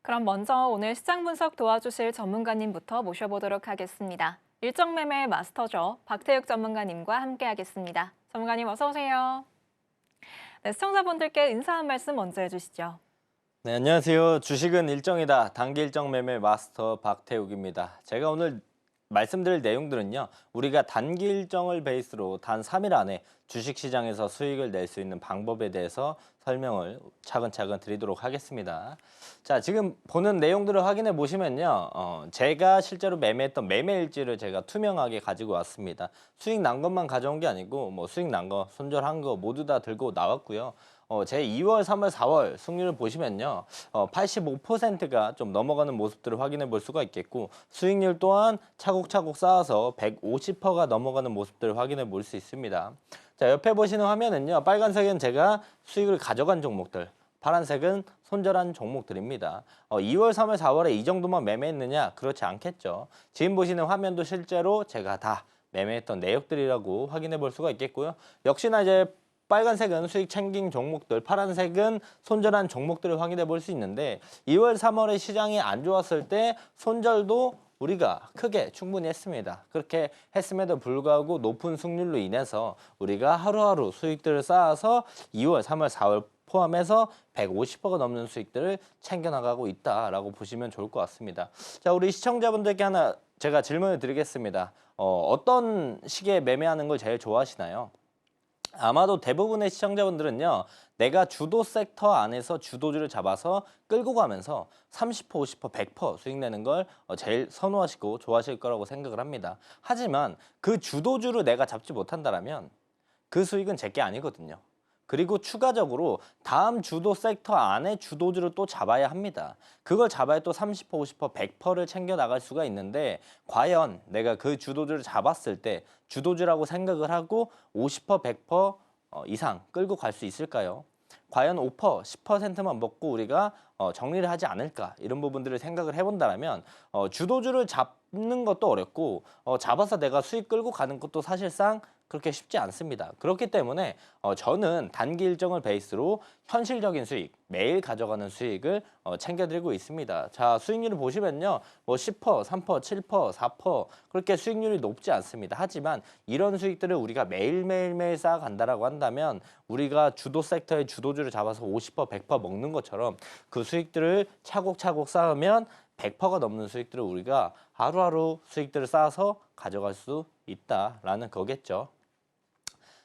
그럼 먼저 오늘 시장 분석 도와주실 전문가님부터 모셔보도록 하겠습니다. 일정 매매 마스터죠. 박태욱 전문가님과 함께하겠습니다. 전문가님 어서 오세요. 네, 시청자분들께 인사 한 말씀 먼저 해주시죠. 네, 안녕하세요. 주식은 일정이다. 단기 일정 매매 마스터 박태욱입니다. 제가 오늘 말씀드릴 내용들은요. 우리가 단기 일정을 베이스로 단 3일 안에 주식시장에서 수익을 낼 수 있는 방법에 대해서 설명을 차근차근 드리도록 하겠습니다. 자, 지금 보는 내용들을 확인해 보시면요. 제가 실제로 매매했던 매매 일지를 제가 투명하게 가지고 왔습니다. 수익 난 것만 가져온 게 아니고 뭐 수익 난 거, 손절한 거 모두 다 들고 나왔고요. 제 2월, 3월, 4월 승률을 보시면요. 85%가 좀 넘어가는 모습들을 확인해 볼 수가 있겠고 수익률 또한 차곡차곡 쌓아서 150%가 넘어가는 모습들을 확인해 볼 수 있습니다. 자, 옆에 보시는 화면은요. 빨간색은 제가 수익을 가져간 종목들, 파란색은 손절한 종목들입니다. 2월, 3월, 4월에 이 정도만 매매했느냐? 그렇지 않겠죠. 지금 보시는 화면도 실제로 제가 다 매매했던 내역들이라고 확인해 볼 수가 있겠고요. 역시나 이제 빨간색은 수익 챙긴 종목들, 파란색은 손절한 종목들을 확인해 볼 수 있는데 2월, 3월에 시장이 안 좋았을 때 손절도 우리가 크게 충분히 했습니다. 그렇게 했음에도 불구하고 높은 승률로 인해서 우리가 하루하루 수익들을 쌓아서 2월, 3월, 4월 포함해서 150%가 넘는 수익들을 챙겨나가고 있다라고 보시면 좋을 것 같습니다. 자, 우리 시청자분들께 하나 제가 질문을 드리겠습니다. 어떤 시기에 매매하는 걸 제일 좋아하시나요? 아마도 대부분의 시청자분들은요. 내가 주도 섹터 안에서 주도주를 잡아서 끌고 가면서 30%, 50%, 100% 수익 내는 걸 제일 선호하시고 좋아하실 거라고 생각을 합니다. 하지만 그 주도주를 내가 잡지 못한다면 그 수익은 제게 아니거든요. 그리고 추가적으로 다음 주도 섹터 안에 주도주를 또 잡아야 합니다. 그걸 잡아야 또 30%, 50%, 100%를 챙겨 나갈 수가 있는데 과연 내가 그 주도주를 잡았을 때 주도주라고 생각을 하고 50%, 100% 이상 끌고 갈 수 있을까요? 과연 5%, 10%만 먹고 우리가 정리를 하지 않을까 이런 부분들을 생각을 해본다면 주도주를 잡는 것도 어렵고 잡아서 내가 수익 끌고 가는 것도 사실상 그렇게 쉽지 않습니다. 그렇기 때문에 저는 단기 일정을 베이스로 현실적인 수익, 매일 가져가는 수익을 챙겨드리고 있습니다. 자, 수익률을 보시면요. 뭐 10%, 3%, 7%, 4% 그렇게 수익률이 높지 않습니다. 하지만 이런 수익들을 우리가 매일매일 쌓아간다라고 한다면 우리가 주도 섹터의 주도주를 잡아서 50%, 100% 먹는 것처럼 그 수익들을 차곡차곡 쌓으면 100%가 넘는 수익들을 우리가 하루하루 수익들을 쌓아서 가져갈 수 있다라는 거겠죠.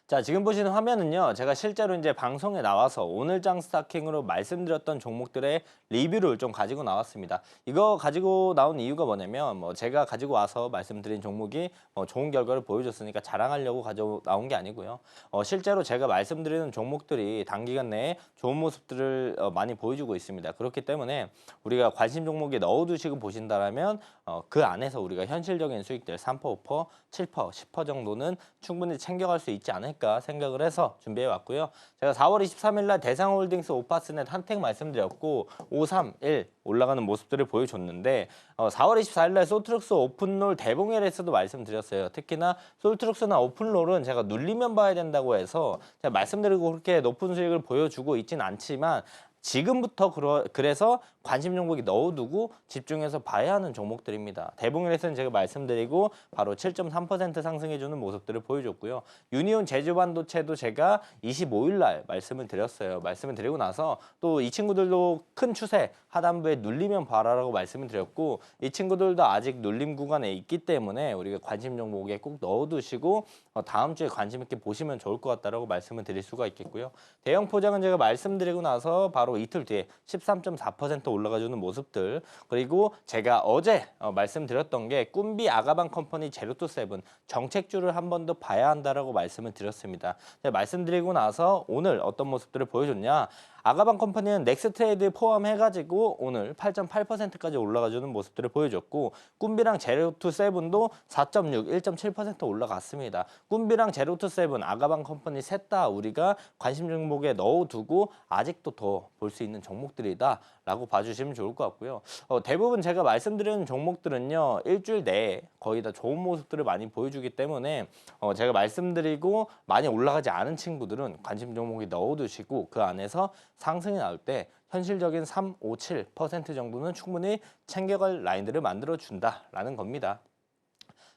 자, 지금 보시는 화면은요. 제가 실제로 이제 방송에 나와서 오늘장 스타킹으로 말씀드렸던 종목들의 리뷰를 좀 가지고 나왔습니다. 이거 가지고 나온 이유가 뭐냐면 뭐 제가 가지고 와서 말씀드린 종목이 좋은 결과를 보여줬으니까 자랑하려고 가지고 나온 게 아니고요. 실제로 제가 말씀드리는 종목들이 단기간 내에 좋은 모습들을 많이 보여주고 있습니다. 그렇기 때문에 우리가 관심 종목에 넣어두시고 보신다라면 그 안에서 우리가 현실적인 수익들 3%, 5%, 7%, 10% 정도는 충분히 챙겨갈 수 있지 않을까 생각을 해서 준비해 왔고요. 제가 4월 23일 날 대상홀딩스 오파스넷 한택 말씀드렸고 531 올라가는 모습들을 보여줬는데 4월 24일 날 솔트룩스 오픈롤 대봉열에서도 말씀드렸어요. 특히나 솔트룩스나 오픈롤은 제가 눌리면 봐야 된다고 해서 제가 말씀드리고 그렇게 높은 수익을 보여주고 있진 않지만 지금부터 그래서 관심 종목이 넣어두고 집중해서 봐야 하는 종목들입니다. 대봉일에서는 제가 말씀드리고 바로 7.3% 상승해주는 모습들을 보여줬고요. 유니온 제주반도체도 제가 25일 날 말씀을 드렸어요. 말씀을 드리고 나서 또 이 친구들도 큰 추세 하단부에 눌리면 봐라라고 말씀을 드렸고 이 친구들도 아직 눌림 구간에 있기 때문에 우리가 관심 종목에 꼭 넣어두시고 다음 주에 관심 있게 보시면 좋을 것 같다라고 말씀을 드릴 수가 있겠고요. 대형 포장은 제가 말씀드리고 나서 바로 이틀 뒤에 13.4% 올라가주는 모습들 그리고 제가 어제 말씀드렸던 게 꿈비 아가방 컴퍼니 제로투세븐 정책주를 한 번 더 봐야 한다라고 말씀을 드렸습니다. 말씀드리고 나서 오늘 어떤 모습들을 보여줬냐 아가방 컴퍼니는 넥스트레이드 포함해가지고 오늘 8.8%까지 올라가주는 모습들을 보여줬고 꿈비랑 제로투세븐도 4.6, 1.7% 올라갔습니다. 꿈비랑 제로투세븐, 아가방 컴퍼니 셋 다 우리가 관심 종목에 넣어두고 아직도 더 볼 수 있는 종목들이다 라고 봐주시면 좋을 것 같고요. 대부분 제가 말씀드리는 종목들은요. 일주일 내에 거의 다 좋은 모습들을 많이 보여주기 때문에 제가 말씀드리고 많이 올라가지 않은 친구들은 관심 종목에 넣어두시고 그 안에서 상승이 나올 때 현실적인 3, 5, 7% 정도는 충분히 챙겨갈 라인들을 만들어준다라는 겁니다.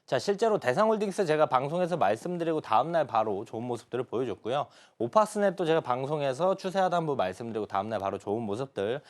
자, 실제로 대상홀딩스 제가 방송에서 말씀드리고 다음날 바로 좋은 모습들을 보여줬고요. 오파스넷도 제가 방송에서 추세 하단부 말씀드리고 다음날 바로 좋은 모습들.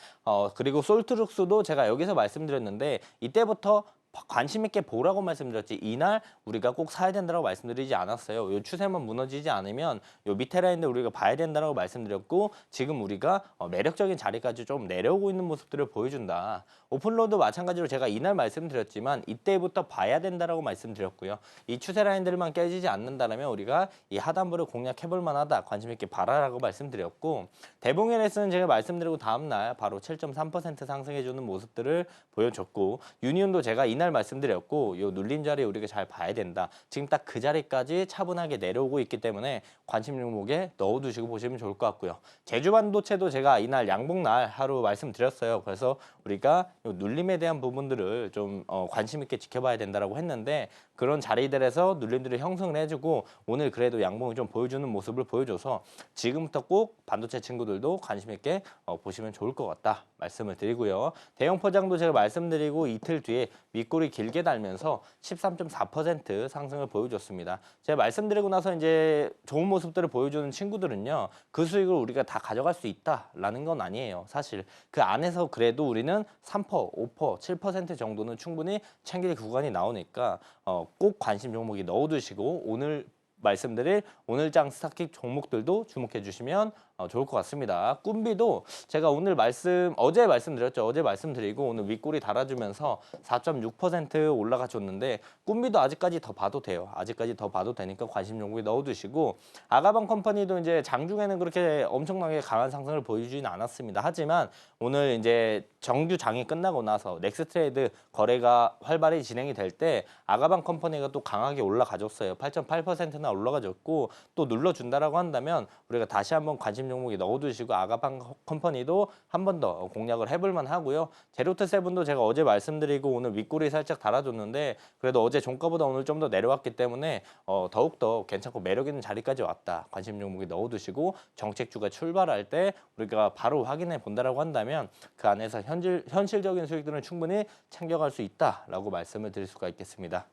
그리고 솔트룩스도 제가 여기서 말씀드렸는데 이때부터 관심 있게 보라고 말씀드렸지 이날 우리가 꼭 사야 된다고 말씀드리지 않았어요. 요 추세만 무너지지 않으면 요 밑에 라인들 우리가 봐야 된다고 말씀드렸고 지금 우리가 매력적인 자리까지 좀 내려오고 있는 모습들을 보여준다. 오픈로도 마찬가지로 제가 이날 말씀드렸지만 이때부터 봐야 된다라고 말씀드렸고요. 이 추세 라인들만 깨지지 않는다면 우리가 이 하단부를 공략해볼 만하다. 관심 있게 봐라라고 말씀드렸고 대봉엔에서는 제가 말씀드리고 다음날 바로 7.3% 상승해주는 모습들을 보여줬고 유니온도 제가 이날 말씀드렸고 요 눌린 자리 우리가 잘 봐야 된다. 지금 딱 그 자리까지 차분하게 내려오고 있기 때문에 관심 종목에 넣어두시고 보시면 좋을 것 같고요. 제주반도체도 제가 이날 양봉날 하루 말씀드렸어요. 그래서 우리가 요 눌림에 대한 부분들을 좀 관심 있게 지켜봐야 된다라고 했는데 그런 자리들에서 눌림들을 형성을 해주고 오늘 그래도 양봉을 좀 보여주는 모습을 보여줘서 지금부터 꼭 반도체 친구들도 관심 있게 보시면 좋을 것 같다 말씀을 드리고요. 대형 포장도 제가 말씀드리고 이틀 뒤에 윗골이 길게 달면서 13.4% 상승을 보여줬습니다. 제가 말씀드리고 나서 이제 좋은 모습들을 보여주는 친구들은요. 그 수익을 우리가 다 가져갈 수 있다라는 건 아니에요. 사실 그 안에서 그래도 우리는 3%, 5%, 7% 정도는 충분히 챙길 구간이 나오니까 꼭 관심 종목이 넣어두시고 오늘 말씀드릴 오늘장 스타킥 종목들도 주목해 주시면 좋을 것 같습니다. 꿈비도 제가 오늘 어제 말씀드렸죠. 어제 말씀드리고 오늘 윗골이 달아주면서 4.6% 올라가 줬는데 꿈비도 아직까지 더 봐도 돼요. 아직까지 더 봐도 되니까 관심 종목에 넣어두시고 아가방 컴퍼니도 이제 장중에는 그렇게 엄청나게 강한 상승을 보여주진 않았습니다. 하지만 오늘 이제 정규장이 끝나고 나서 넥스트레이드 거래가 활발히 진행이 될 때 아가방 컴퍼니가 또 강하게 올라가줬어요. 8.8%나 올라가줬고 또 눌러준다라고 한다면 우리가 다시 한번 관심 종목에 넣어두시고 아가방 컴퍼니도 한 번 더 공략을 해볼만 하고요. 제로트 세븐도 제가 어제 말씀드리고 오늘 윗골이 살짝 달아줬는데 그래도 어제 종가보다 오늘 좀 더 내려왔기 때문에 더욱더 괜찮고 매력 있는 자리까지 왔다. 관심 종목에 넣어두시고 정책주가 출발할 때 우리가 바로 확인해 본다라고 한다면 그 안에서 현실적인 수익들은 충분히 챙겨갈 수 있다라고 말씀을 드릴 수가 있겠습니다.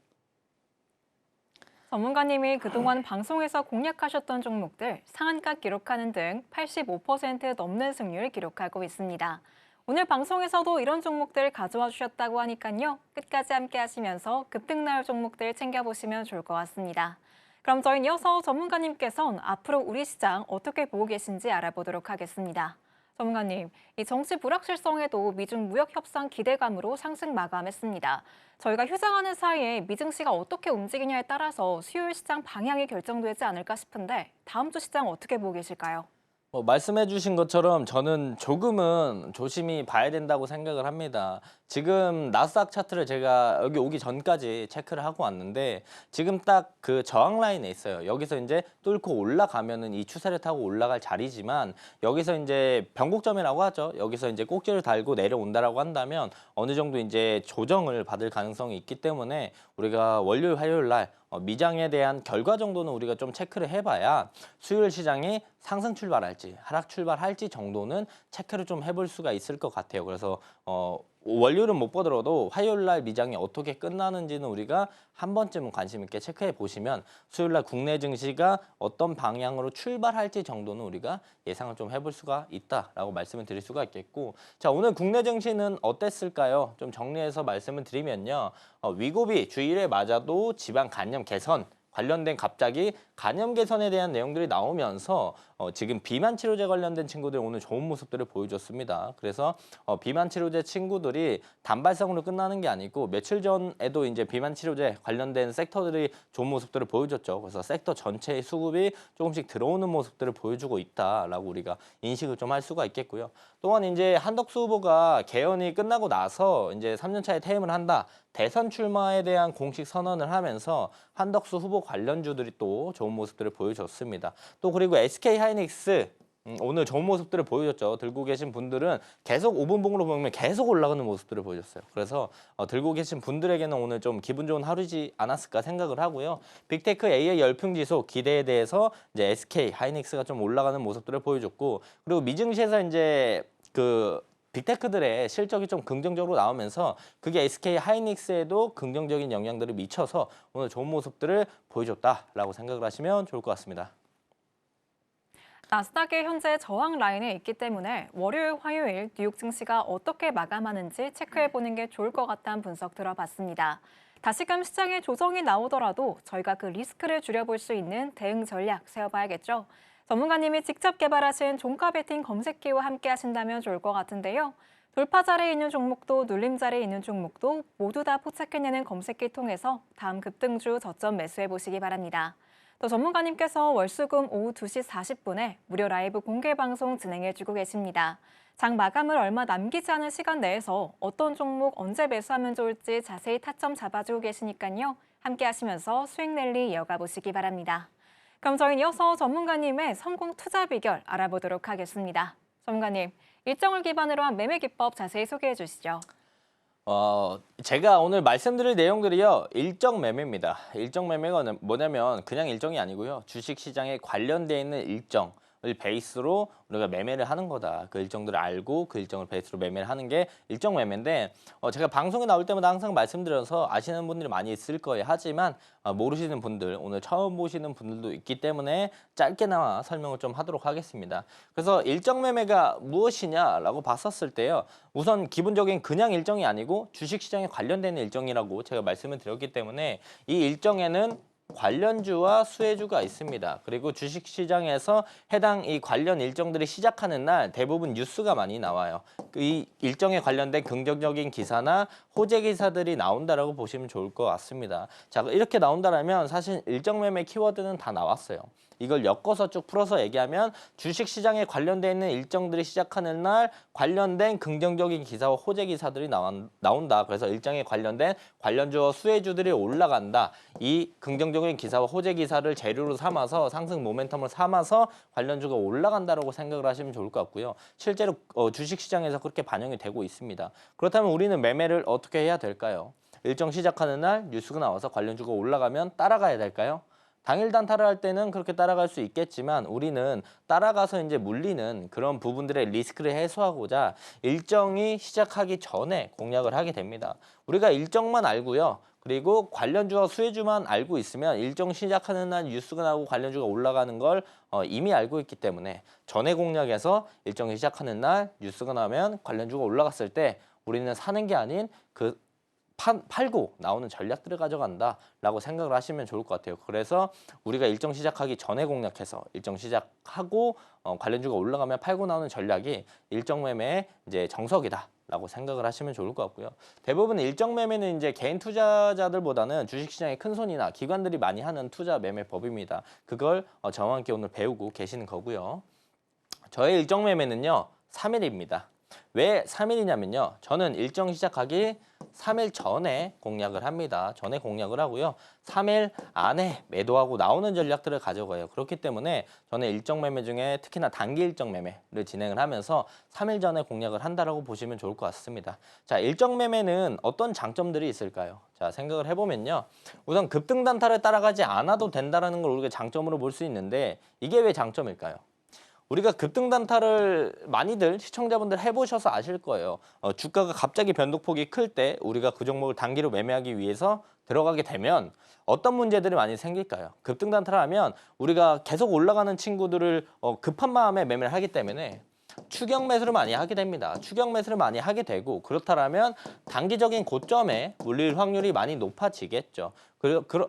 전문가님이 그동안 방송에서 공략하셨던 종목들 상한가 기록하는 등 85% 넘는 승률을 기록하고 있습니다. 오늘 방송에서도 이런 종목들 가져와 주셨다고 하니까요. 끝까지 함께 하시면서 급등 나올 종목들 챙겨보시면 좋을 것 같습니다. 그럼 저희는 이어서 전문가님께서는 앞으로 우리 시장 어떻게 보고 계신지 알아보도록 하겠습니다. 전문가님, 이 정치 불확실성에도 미중 무역 협상 기대감으로 상승 마감했습니다. 저희가 휴장하는 사이에 미증시가 어떻게 움직이냐에 따라서 수요일 시장 방향이 결정되지 않을까 싶은데 다음 주 시장 어떻게 보고 계실까요? 말씀해 주신 것처럼 저는 조금은 조심히 봐야 된다고 생각을 합니다. 지금 나스닥 차트를 제가 여기 오기 전까지 체크를 하고 왔는데 지금 딱 그 저항 라인에 있어요. 여기서 이제 뚫고 올라가면은 이 추세를 타고 올라갈 자리지만 여기서 이제 변곡점이라고 하죠. 여기서 이제 꼭지를 달고 내려온다라고 한다면 어느 정도 이제 조정을 받을 가능성이 있기 때문에 우리가 월요일, 화요일 날 미장에 대한 결과 정도는 우리가 좀 체크를 해봐야 수요일 시장이 상승 출발할지 하락 출발할지 정도는 체크를 좀 해볼 수가 있을 것 같아요. 그래서 월요일은 못 보더라도 화요일 날 미장이 어떻게 끝나는지는 우리가 한 번쯤은 관심 있게 체크해 보시면 수요일 날 국내 증시가 어떤 방향으로 출발할지 정도는 우리가 예상을 좀 해볼 수가 있다라고 말씀을 드릴 수가 있겠고 자 오늘 국내 증시는 어땠을까요? 좀 정리해서 말씀을 드리면요. 위고비 주일에 맞아도 지방 간염 개선 관련된 갑자기 간염 개선에 대한 내용들이 나오면서 지금 비만 치료제 관련된 친구들 오늘 좋은 모습들을 보여줬습니다. 그래서 비만 치료제 친구들이 단발성으로 끝나는 게 아니고 며칠 전에도 이제 비만 치료제 관련된 섹터들이 좋은 모습들을 보여줬죠. 그래서 섹터 전체의 수급이 조금씩 들어오는 모습들을 보여주고 있다라고 우리가 인식을 좀 할 수가 있겠고요. 또한 이제 한덕수 후보가 개헌이 끝나고 나서 이제 3년차에 퇴임을 한다. 대선 출마에 대한 공식 선언을 하면서 한덕수 후보 관련주들이 또 좋은 모습들을 보여줬습니다. 또 그리고 SK 하이닉스 오늘 좋은 모습들을 보여줬죠. 들고 계신 분들은 계속 5분봉으로 보면 계속 올라가는 모습들을 보여줬어요. 그래서 들고 계신 분들에게는 오늘 좀 기분 좋은 하루지 않았을까 생각을 하고요. 빅테크 AI 열풍지수 기대에 대해서 이제 SK 하이닉스가 좀 올라가는 모습들을 보여줬고, 그리고 미증시에서 이제 그 빅테크들의 실적이 좀 긍정적으로 나오면서 그게 SK 하이닉스에도 긍정적인 영향들을 미쳐서 오늘 좋은 모습들을 보여줬다라고 생각을 하시면 좋을 것 같습니다. 나스닥이 현재 저항 라인에 있기 때문에 월요일, 화요일 뉴욕 증시가 어떻게 마감하는지 체크해보는 게 좋을 것 같다는 분석 들어봤습니다. 다시금 시장에 조정이 나오더라도 저희가 그 리스크를 줄여볼 수 있는 대응 전략 세워봐야겠죠. 전문가님이 직접 개발하신 종가 베팅 검색기와 함께 하신다면 좋을 것 같은데요. 돌파 자리에 있는 종목도 눌림 자리에 있는 종목도 모두 다 포착해내는 검색기 통해서 다음 급등주 저점 매수해보시기 바랍니다. 또 전문가님께서 월수금 오후 2시 40분에 무료 라이브 공개 방송 진행해주고 계십니다. 장 마감을 얼마 남기지 않은 시간 내에서 어떤 종목 언제 매수하면 좋을지 자세히 타점 잡아주고 계시니까요. 함께 하시면서 수익 랠리 이어가 보시기 바랍니다. 그럼 저희는 이어서 전문가님의 성공 투자 비결 알아보도록 하겠습니다. 전문가님, 일정을 기반으로 한 매매 기법 자세히 소개해 주시죠. 제가 오늘 말씀드릴 내용들이요, 일정 매매입니다. 일정 매매가 뭐냐면 그냥 일정이 아니고요, 주식 시장에 관련되어 있는 일정을 베이스로 우리가 매매를 하는 거다. 그 일정들을 알고 그 일정을 베이스로 매매를 하는 게 일정 매매인데, 제가 방송에 나올 때마다 항상 말씀드려서 아시는 분들이 많이 있을 거예요. 하지만 모르시는 분들, 오늘 처음 보시는 분들도 있기 때문에 짧게나마 설명을 좀 하도록 하겠습니다. 그래서 일정 매매가 무엇이냐라고 봤었을 때요, 우선 기본적인 그냥 일정이 아니고 주식시장에 관련된 일정이라고 제가 말씀을 드렸기 때문에 이 일정에는 관련주와 수혜주가 있습니다. 그리고 주식시장에서 해당 이 관련 일정들이 시작하는 날 대부분 뉴스가 많이 나와요. 이 일정에 관련된 긍정적인 기사나 호재 기사들이 나온다라고 보시면 좋을 것 같습니다. 자, 이렇게 나온다라면 사실 일정 매매 키워드는 다 나왔어요. 이걸 엮어서 쭉 풀어서 얘기하면 주식시장에 관련되어 있는 일정들이 시작하는 날 관련된 긍정적인 기사와 호재 기사들이 나온다. 그래서 일정에 관련된 관련주와 수혜주들이 올라간다. 이 긍정적인 기사와 호재 기사를 재료로 삼아서 상승 모멘텀을 삼아서 관련주가 올라간다라고 생각을 하시면 좋을 것 같고요. 실제로 주식시장에서 그렇게 반영이 되고 있습니다. 그렇다면 우리는 매매를 어떻게 해야 될까요? 일정 시작하는 날 뉴스가 나와서 관련주가 올라가면 따라가야 될까요? 당일 단타를 할 때는 그렇게 따라갈 수 있겠지만 우리는 따라가서 이제 물리는 그런 부분들의 리스크를 해소하고자 일정이 시작하기 전에 공략을 하게 됩니다. 우리가 일정만 알고요, 그리고 관련주와 수혜주만 알고 있으면 일정 시작하는 날 뉴스가 나오고 관련주가 올라가는 걸 이미 알고 있기 때문에 전에 공략에서 일정이 시작하는 날 뉴스가 나오면 관련주가 올라갔을 때 우리는 사는 게 아닌 그 팔고 나오는 전략들을 가져간다라고 생각을 하시면 좋을 것 같아요. 그래서 우리가 일정 시작하기 전에 공략해서 일정 시작하고 관련주가 올라가면 팔고 나오는 전략이 일정 매매의 이제 정석이다라고 생각을 하시면 좋을 것 같고요. 대부분 일정 매매는 이제 개인 투자자들보다는 주식시장의 큰 손이나 기관들이 많이 하는 투자 매매 법입니다. 그걸 저와 함께 오늘 배우고 계시는 거고요. 저의 일정 매매는요, 3일입니다. 왜 3일이냐면요, 저는 일정 시작하기 3일 전에 공략을 합니다. 전에 공략을 하고요, 3일 안에 매도하고 나오는 전략들을 가져가요. 그렇기 때문에 저는 일정 매매 중에 특히나 단기 일정 매매를 진행을 하면서 3일 전에 공략을 한다라고 보시면 좋을 것 같습니다. 자, 일정 매매는 어떤 장점들이 있을까요? 자, 생각을 해보면요, 우선 급등 단타를 따라가지 않아도 된다는 걸 우리가 장점으로 볼 수 있는데, 이게 왜 장점일까요? 우리가 급등 단타를 많이들 시청자분들 해보셔서 아실 거예요. 주가가 갑자기 변동폭이 클 때 우리가 그 종목을 단기로 매매하기 위해서 들어가게 되면 어떤 문제들이 많이 생길까요? 급등 단타를 하면 우리가 계속 올라가는 친구들을 급한 마음에 매매를 하기 때문에 추격 매수를 많이 하게 됩니다. 추격 매수를 많이 하게 되고, 그렇다면 단기적인 고점에 물릴 확률이 많이 높아지겠죠.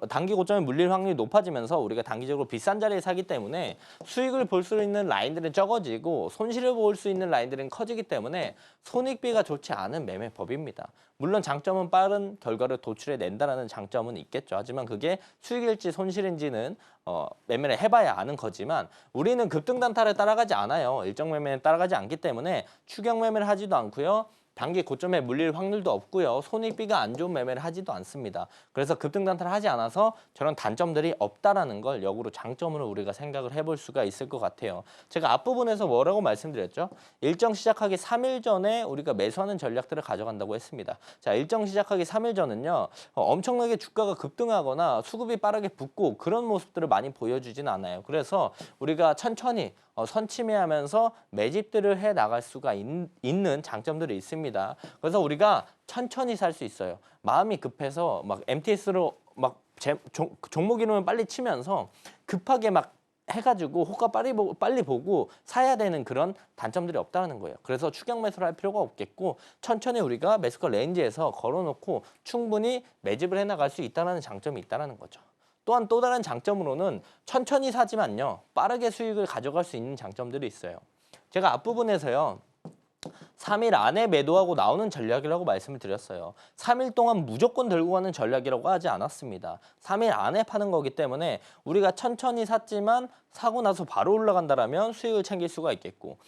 단기 고점에 물릴 확률이 높아지면서 우리가 단기적으로 비싼 자리에 사기 때문에 수익을 볼 수 있는 라인들은 적어지고 손실을 볼 수 있는 라인들은 커지기 때문에 손익비가 좋지 않은 매매법입니다. 물론 장점은 빠른 결과를 도출해낸다는 장점은 있겠죠. 하지만 그게 수익일지 손실인지는 매매를 해봐야 아는 거지만 우리는 급등 단타를 따라가지 않아요. 일정 매매는 따라가지 않기 때문에 추격 매매를 하지도 않고요, 단기 고점에 물릴 확률도 없고요. 손익비가 안 좋은 매매를 하지도 않습니다. 그래서 급등 단타를 하지 않아서 저런 단점들이 없다라는 걸 역으로 장점으로 우리가 생각을 해볼 수가 있을 것 같아요. 제가 앞부분에서 뭐라고 말씀드렸죠? 일정 시작하기 3일 전에 우리가 매수하는 전략들을 가져간다고 했습니다. 자, 일정 시작하기 3일 전은요. 엄청나게 주가가 급등하거나 수급이 빠르게 붙고 그런 모습들을 많이 보여주진 않아요. 그래서 우리가 천천히 선침해하면서 매집들을 해 나갈 수가 있는 장점들이 있습니다. 그래서 우리가 천천히 살 수 있어요. 마음이 급해서 막 MTS로 막 종목 이름을 빨리 치면서 급하게 막 해가지고 호가 빨리 보고 사야 되는 그런 단점들이 없다는 거예요. 그래서 추격 매수를 할 필요가 없겠고 천천히 우리가 매수가 레인지에서 걸어놓고 충분히 매집을 해나갈 수 있다는 장점이 있다는 거죠. 또한 또 다른 장점으로는 천천히 사지만요. 빠르게 수익을 가져갈 수 있는 장점들이 있어요. 제가 앞부분에서요. 3일 안에 매도하고 나오는 전략이라고 말씀을 드렸어요. 3일 동안 무조건 들고 가는 전략이라고 하지 않았습니다. 3일 안에 파는 거기 때문에 우리가 천천히 샀지만 사고 나서 바로 올라간다라면 수익을 챙길 수가 있겠고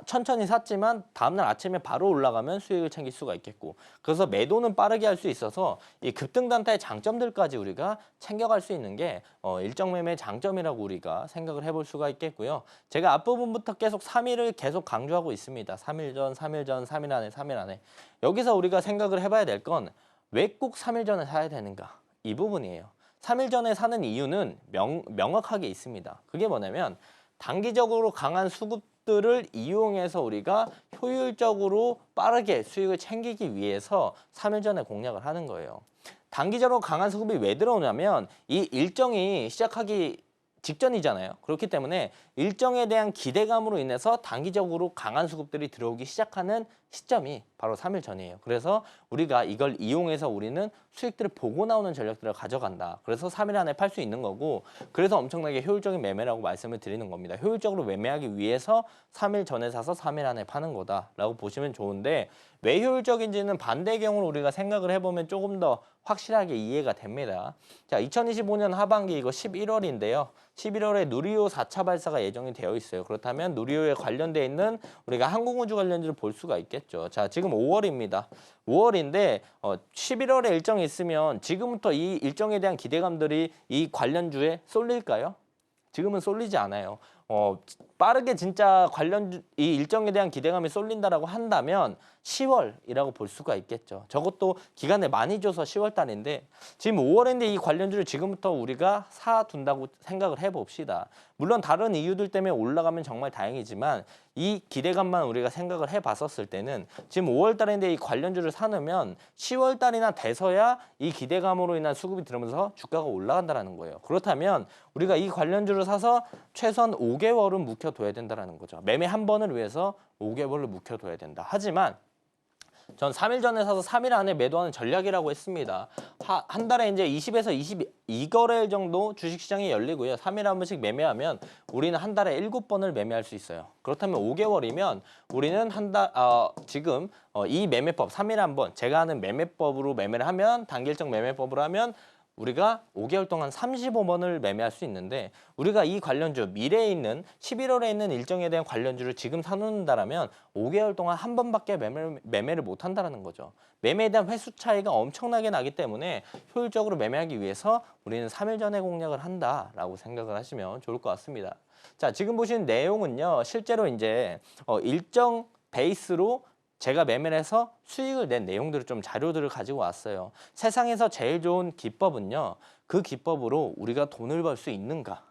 천천히 샀지만 다음날 아침에 바로 올라가면 수익을 챙길 수가 있겠고 그래서 매도는 빠르게 할 수 있어서 이 급등 단타의 장점들까지 우리가 챙겨갈 수 있는 게 일정 매매의 장점이라고 우리가 생각을 해볼 수가 있겠고요. 제가 앞부분부터 계속 3일을 계속 강조하고 있습니다. 3일 전, 3일 전, 3일 안에, 3일 안에. 여기서 우리가 생각을 해봐야 될 건 왜 꼭 3일 전에 사야 되는가? 이 부분이에요. 3일 전에 사는 이유는 명확하게 있습니다. 그게 뭐냐면 단기적으로 강한 수급들을 이용해서 우리가 효율적으로 빠르게 수익을 챙기기 위해서 3일 전에 공략을 하는 거예요. 단기적으로 강한 수급이 왜 들어오냐면 이 일정이 시작하기 직전이잖아요. 그렇기 때문에 일정에 대한 기대감으로 인해서 단기적으로 강한 수급들이 들어오기 시작하는 시점이 바로 3일 전이에요. 그래서 우리가 이걸 이용해서 우리는 수익들을 보고 나오는 전략들을 가져간다. 그래서 3일 안에 팔 수 있는 거고 그래서 엄청나게 효율적인 매매라고 말씀을 드리는 겁니다. 효율적으로 매매하기 위해서 3일 전에 사서 3일 안에 파는 거다라고 보시면 좋은데 왜 효율적인지는 반대의 경우로 우리가 생각을 해보면 조금 더 확실하게 이해가 됩니다. 자, 2025년 하반기 이거 11월인데요. 11월에 누리호 4차 발사가 예정이 되어 있어요. 그렇다면 누리호에 관련되어 있는 우리가 항공우주 관련주를 볼 수가 있겠죠. 자, 지금 5월입니다. 5월인데 11월에 일정이 있으면 지금부터 이 일정에 대한 기대감들이 이 관련주에 쏠릴까요? 지금은 쏠리지 않아요. 빠르게 진짜 이 일정에 대한 기대감이 쏠린다라고 한다면 10월이라고 볼 수가 있겠죠. 저것도 기간을 많이 줘서 10월 달인데 지금 5월인데 이 관련주를 지금부터 우리가 사둔다고 생각을 해봅시다. 물론 다른 이유들 때문에 올라가면 정말 다행이지만 이 기대감만 우리가 생각을 해봤었을 때는 지금 5월 달인데 이 관련주를 사놓으면 10월 달이나 돼서야 이 기대감으로 인한 수급이 들어오면서 주가가 올라간다는 거예요. 그렇다면 우리가 이 관련주를 사서 최소한 5개월은 묵혀둬야 된다는 거죠. 매매 한 번을 위해서 5개월을 묵혀둬야 된다. 하지만 전 3일 전에 사서 3일 안에 매도하는 전략이라고 했습니다. 한 달에 이제 20에서 22거래일 정도 주식시장이 열리고요. 3일에 한 번씩 매매하면 우리는 한 달에 7번을 매매할 수 있어요. 그렇다면 5개월이면 우리는 지금 이 매매법 3일에 한 번 제가 하는 매매법으로 매매를 하면 단기일정 매매법으로 하면 우리가 5개월 동안 35번을 매매할 수 있는데 우리가 이 관련주 미래에 있는 11월에 있는 일정에 대한 관련주를 지금 사놓는다라면 5개월 동안 한 번밖에 매매를 못 한다는 거죠. 매매에 대한 횟수 차이가 엄청나게 나기 때문에 효율적으로 매매하기 위해서 우리는 3일 전에 공략을 한다라고 생각을 하시면 좋을 것 같습니다. 자, 지금 보시는 내용은요. 실제로 이제 일정 베이스로 제가 매매를 해서 수익을 낸 내용들을 좀 자료들을 가지고 왔어요. 세상에서 제일 좋은 기법은요. 그 기법으로 우리가 돈을 벌 수 있는가?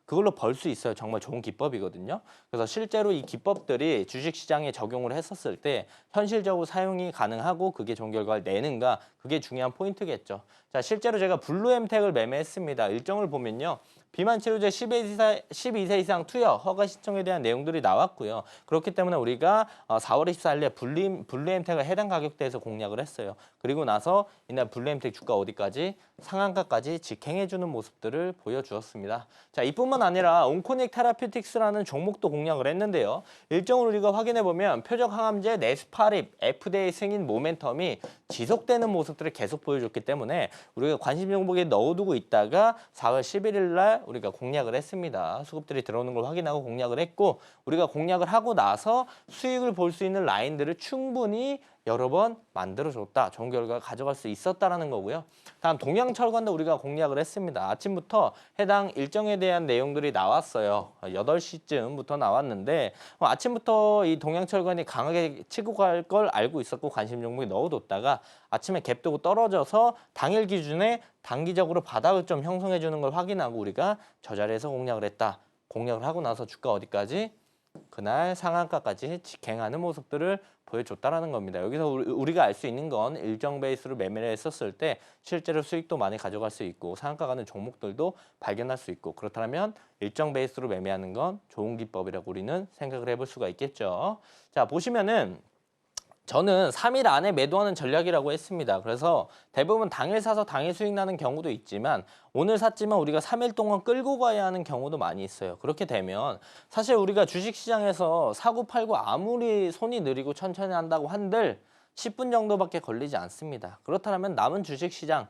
그걸로 벌 수 있어요. 정말 좋은 기법이거든요. 그래서 실제로 이 기법들이 주식시장에 적용을 했었을 때 현실적으로 사용이 가능하고 그게 좋은 결과를 내는가? 그게 중요한 포인트겠죠. 자, 실제로 제가 블루엠텍을 매매했습니다. 일정을 보면요. 비만 치료제 12세 이상 투여 허가 신청에 대한 내용들이 나왔고요. 그렇기 때문에 우리가 4월 24일에 블루엠텍을 해당 가격대에서 공략을 했어요. 그리고 나서 이날 블루엠텍 주가 어디까지? 상한가까지 직행해주는 모습들을 보여주었습니다. 자, 이뿐만 아니라 온코닉 테라퓨틱스라는 종목도 공략을 했는데요. 일정을 우리가 확인해보면 표적 항암제, 네스파립, FDA 승인 모멘텀이 지속되는 모습들을 계속 보여줬기 때문에 우리가 관심 종목에 넣어두고 있다가 4월 11일 날 우리가 공략을 했습니다. 수급들이 들어오는 걸 확인하고 공략을 했고 우리가 공략을 하고 나서 수익을 볼 수 있는 라인들을 충분히 여러 번 만들어줬다. 좋은 결과를 가져갈 수 있었다라는 거고요. 다음 동양철관도 우리가 공략을 했습니다. 아침부터 해당 일정에 대한 내용들이 나왔어요. 8시쯤부터 나왔는데 아침부터 이 동양철관이 강하게 치고 갈 걸 알고 있었고 관심 종목에 넣어뒀다가 아침에 갭 두고 떨어져서 당일 기준에 단기적으로 바닥을 좀 형성해 주는 걸 확인하고 우리가 저 자리에서 공략을 했다. 공략을 하고 나서 주가 어디까지? 그날 상한가까지 직행하는 모습들을 보여줬다라는 겁니다. 여기서 우리가 알 수 있는 건 일정 베이스로 매매를 했었을 때 실제로 수익도 많이 가져갈 수 있고 상한가 가는 종목들도 발견할 수 있고 그렇다면 일정 베이스로 매매하는 건 좋은 기법이라고 우리는 생각을 해볼 수가 있겠죠. 자, 보시면은 저는 3일 안에 매도하는 전략이라고 했습니다. 그래서 대부분 당일 사서 당일 수익 나는 경우도 있지만 오늘 샀지만 우리가 3일 동안 끌고 가야 하는 경우도 많이 있어요. 그렇게 되면 사실 우리가 주식시장에서 사고 팔고 아무리 손이 느리고 천천히 한다고 한들 10분 정도밖에 걸리지 않습니다. 그렇다면 남은 주식시장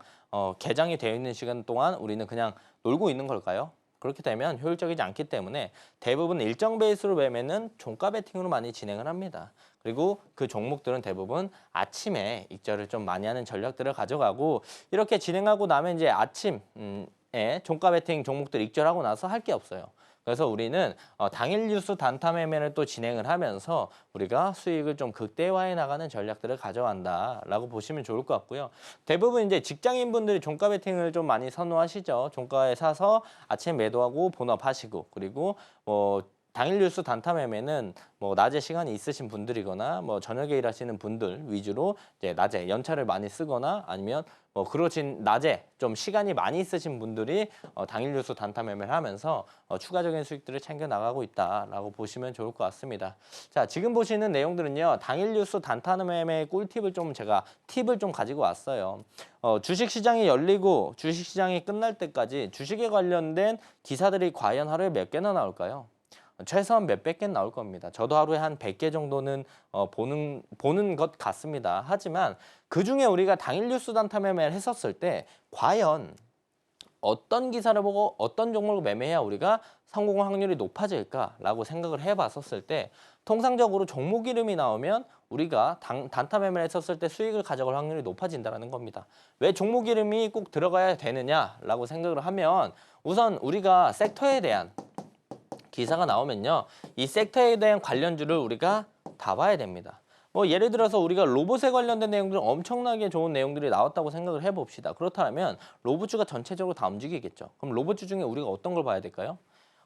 개장이 되어 있는 시간 동안 우리는 그냥 놀고 있는 걸까요? 그렇게 되면 효율적이지 않기 때문에 대부분 일정 베이스로 매매는 종가 베팅으로 많이 진행을 합니다. 그리고 그 종목들은 대부분 아침에 익절을 좀 많이 하는 전략들을 가져가고 이렇게 진행하고 나면 이제 아침에 종가 베팅 종목들 익절하고 나서 할 게 없어요. 그래서 우리는 당일 뉴스 단타 매매를 또 진행을 하면서 우리가 수익을 좀 극대화해 나가는 전략들을 가져간다라고 보시면 좋을 것 같고요. 대부분 이제 직장인분들이 종가 베팅을 좀 많이 선호하시죠. 종가에 사서 아침 매도하고 본업하시고 그리고 당일 뉴스 단타 매매는 낮에 시간이 있으신 분들이거나 저녁에 일하시는 분들 위주로 이제 낮에 연차를 많이 쓰거나 아니면 그러신 낮에 좀 시간이 많이 있으신 분들이 당일 뉴스 단타 매매를 하면서 추가적인 수익들을 챙겨 나가고 있다라고 보시면 좋을 것 같습니다. 자, 지금 보시는 내용들은요. 당일 뉴스 단타 매매의 꿀팁을 좀 제가 팁을 좀 가지고 왔어요. 주식 시장이 열리고 주식 시장이 끝날 때까지 주식에 관련된 기사들이 과연 하루에 몇 개나 나올까요? 최소한 몇백 개 나올 겁니다. 저도 하루에 한 100개 정도는 보는 것 같습니다. 하지만 그중에 우리가 당일 뉴스 단타 매매를 했었을 때 과연 어떤 기사를 보고 어떤 종목을 매매해야 우리가 성공 확률이 높아질까라고 생각을 해봤었을 때 통상적으로 종목 이름이 나오면 우리가 단타 매매를 했었을 때 수익을 가져갈 확률이 높아진다는 겁니다. 왜 종목 이름이 꼭 들어가야 되느냐라고 생각을 하면 우선 우리가 섹터에 대한 기사가 나오면요. 이 섹터에 대한 관련주를 우리가 다 봐야 됩니다. 예를 들어서 우리가 로봇에 관련된 내용들 엄청나게 좋은 내용들이 나왔다고 생각을 해봅시다. 그렇다면 로봇주가 전체적으로 다 움직이겠죠. 그럼 로봇주 중에 우리가 어떤 걸 봐야 될까요?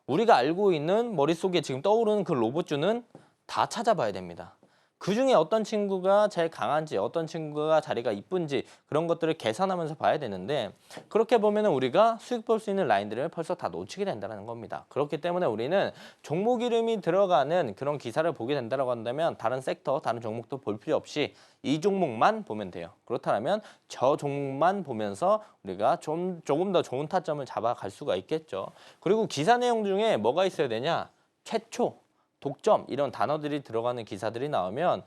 우리가 알고 있는 머릿속에 지금 떠오르는 그 로봇주는 다 찾아봐야 됩니다. 그중에 어떤 친구가 제일 강한지 어떤 친구가 자리가 이쁜지 그런 것들을 계산하면서 봐야 되는데 그렇게 보면 우리가 수익 볼 수 있는 라인들을 벌써 다 놓치게 된다는 겁니다. 그렇기 때문에 우리는 종목 이름이 들어가는 그런 기사를 보게 된다고 한다면 다른 섹터, 다른 종목도 볼 필요 없이 이 종목만 보면 돼요. 그렇다면 저 종목만 보면서 우리가 조금 더 좋은 타점을 잡아갈 수가 있겠죠. 그리고 기사 내용 중에 뭐가 있어야 되냐? 최초, 독점 이런 단어들이 들어가는 기사들이 나오면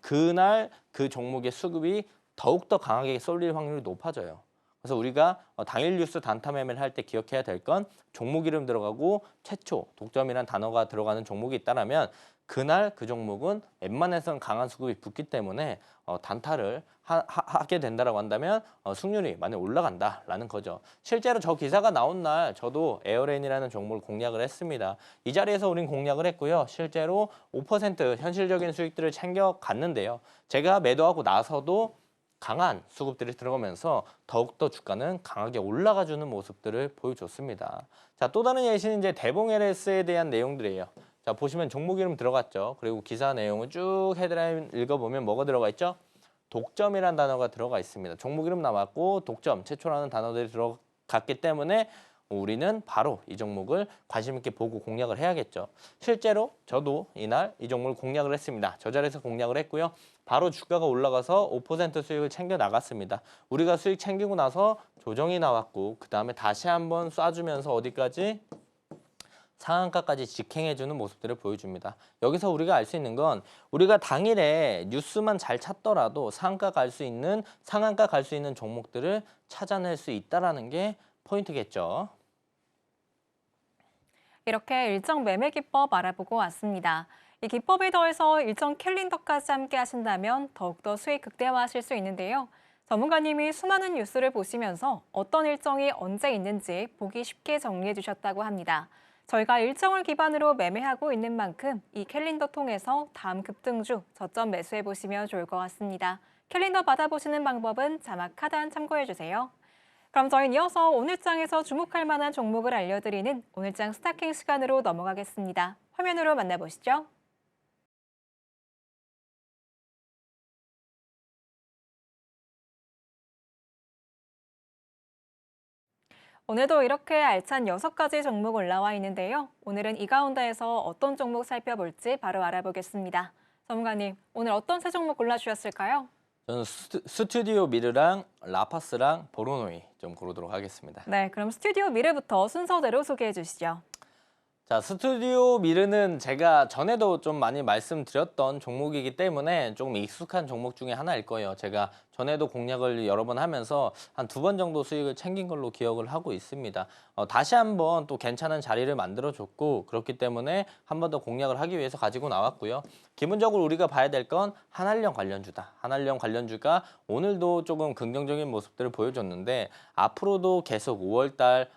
그날 그 종목의 수급이 더욱더 강하게 쏠릴 확률이 높아져요. 그래서 우리가 당일 뉴스 단타 매매를 할 때 기억해야 될 건 종목 이름 들어가고 최초, 독점이란 단어가 들어가는 종목이 있다면 그날 그 종목은 웬만해서는 강한 수급이 붙기 때문에 단타를 하게 된다라고 한다면 승률이 많이 올라간다라는 거죠. 실제로 저 기사가 나온 날 저도 에어레인이라는 종목을 공략을 했습니다. 이 자리에서 우린 공략을 했고요. 실제로 5% 현실적인 수익들을 챙겨갔는데요. 제가 매도하고 나서도 강한 수급들이 들어가면서 더욱더 주가는 강하게 올라가주는 모습들을 보여줬습니다. 자, 또 다른 예시는 이제 대봉 LS에 대한 내용들이에요. 자, 보시면 종목 이름 들어갔죠. 그리고 기사 내용을 쭉 헤드라인 읽어보면 뭐가 들어가 있죠? 독점이라는 단어가 들어가 있습니다. 종목 이름 나왔고 독점, 최초라는 단어들이 들어갔기 때문에 우리는 바로 이 종목을 관심 있게 보고 공략을 해야겠죠. 실제로 저도 이날 이 종목을 공략을 했습니다. 저 자리에서 공략을 했고요. 바로 주가가 올라가서 5% 수익을 챙겨 나갔습니다. 우리가 수익 챙기고 나서 조정이 나왔고 그 다음에 다시 한번 쏴주면서 어디까지? 상한가까지 직행해주는 모습들을 보여줍니다. 여기서 우리가 알 수 있는 건 우리가 당일에 뉴스만 잘 찾더라도 상한가 갈 수 있는 종목들을 찾아낼 수 있다는 게 포인트겠죠. 이렇게 일정 매매 기법 알아보고 왔습니다. 이 기법에 더해서 일정 캘린더까지 함께 하신다면 더욱더 수익 극대화하실 수 있는데요. 전문가님이 수많은 뉴스를 보시면서 어떤 일정이 언제 있는지 보기 쉽게 정리해 주셨다고 합니다. 저희가 일정을 기반으로 매매하고 있는 만큼 이 캘린더 통해서 다음 급등주 저점 매수해 보시면 좋을 것 같습니다. 캘린더 받아보시는 방법은 자막 하단 참고해 주세요. 그럼 저희는 이어서 오늘장에서 주목할 만한 종목을 알려드리는 오늘장 스타킹 시간으로 넘어가겠습니다. 화면으로 만나보시죠. 오늘도 이렇게 알찬 6가지 종목 올라와 있는데요. 오늘은 이 가운데에서 어떤 종목 살펴볼지 바로 알아보겠습니다. 전문가님, 오늘 어떤 세 종목 골라주셨을까요? 저는 스튜디오 미르랑 라파스랑 보로노이 좀 고르도록 하겠습니다. 네, 그럼 스튜디오 미래부터 순서대로 소개해 주시죠. 자, 스튜디오 미르는 제가 전에도 좀 많이 말씀드렸던 종목이기 때문에 조금 익숙한 종목 중에 하나일 거예요. 제가 전에도 공략을 여러 번 하면서 한 2번 정도 수익을 챙긴 걸로 기억을 하고 있습니다. 다시 한번 또 괜찮은 자리를 만들어줬고 그렇기 때문에 한 번 더 공략을 하기 위해서 가지고 나왔고요. 기본적으로 우리가 봐야 될 건 한한령 관련주다. 한한령 관련주가 오늘도 조금 긍정적인 모습들을 보여줬는데 앞으로도 계속 5월달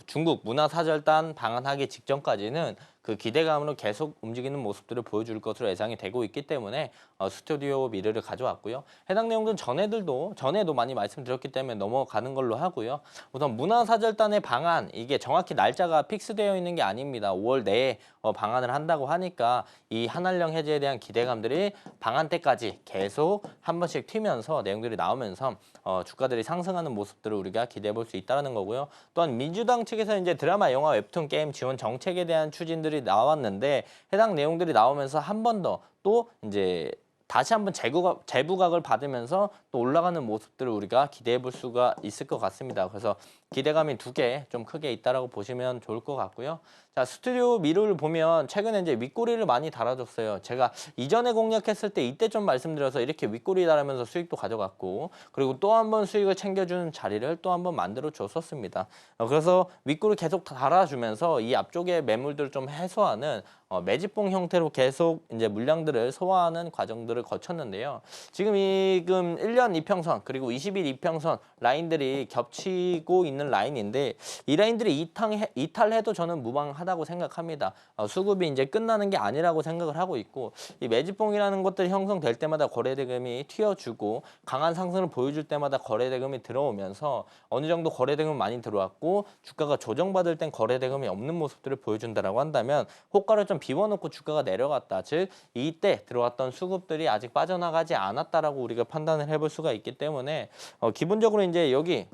중국 문화사절단 방한하기 직전까지는 그 기대감으로 계속 움직이는 모습들을 보여줄 것으로 예상이 되고 있기 때문에 스튜디오 미르를 가져왔고요. 해당 내용들은 전에도 많이 말씀드렸기 때문에 넘어가는 걸로 하고요. 우선 문화사절단의 방한, 이게 정확히 날짜가 픽스되어 있는 게 아닙니다. 5월 내에 방한을 한다고 하니까 이 한한령 해제에 대한 기대감들이 방한 때까지 계속 한 번씩 튀면서 내용들이 나오면서 주가들이 상승하는 모습들을 우리가 기대해 볼 수 있다는 거고요. 또한 민주당 측에서 이제 드라마, 영화, 웹툰, 게임 지원 정책에 대한 추진들이 나왔는데 해당 내용들이 나오면서 한 번 더 또 이제 다시 한번 재부각을 받으면서 또 올라가는 모습들을 우리가 기대해 볼 수가 있을 것 같습니다. 그래서 기대감이 2개 좀 크게 있다라고 보시면 좋을 것 같고요. 자, 스튜디오 미르를 보면 최근에 이제 윗꼬리를 많이 달아줬어요. 제가 이전에 공략했을 때 이때 좀 말씀드려서 이렇게 윗꼬리 달으면서 수익도 가져갔고 그리고 또 한 번 수익을 챙겨주는 자리를 또 한 번 만들어 줬었습니다. 그래서 윗꼬리 계속 달아주면서 이 앞쪽에 매물들을 좀 해소하는 매집봉 형태로 계속 이제 물량들을 소화하는 과정들을 거쳤는데요. 지금 1년 이평선 그리고 20일 이평선 라인들이 겹치고 있는 라인인데 이 라인들이 이탈해도 저는 무방하다고 생각합니다. 수급이 이제 끝나는 게 아니라고 생각을 하고 있고 이 매집봉이라는 것들이 형성될 때마다 거래대금이 튀어주고 강한 상승을 보여줄 때마다 거래대금이 들어오면서 어느 정도 거래대금 많이 들어왔고 주가가 조정받을 땐 거래대금이 없는 모습들을 보여준다라고 한다면 호가를 좀 비워놓고 주가가 내려갔다. 즉 이때 들어왔던 수급들이 아직 빠져나가지 않았다라고 우리가 판단을 해볼 수가 있기 때문에 기본적으로 이제 여기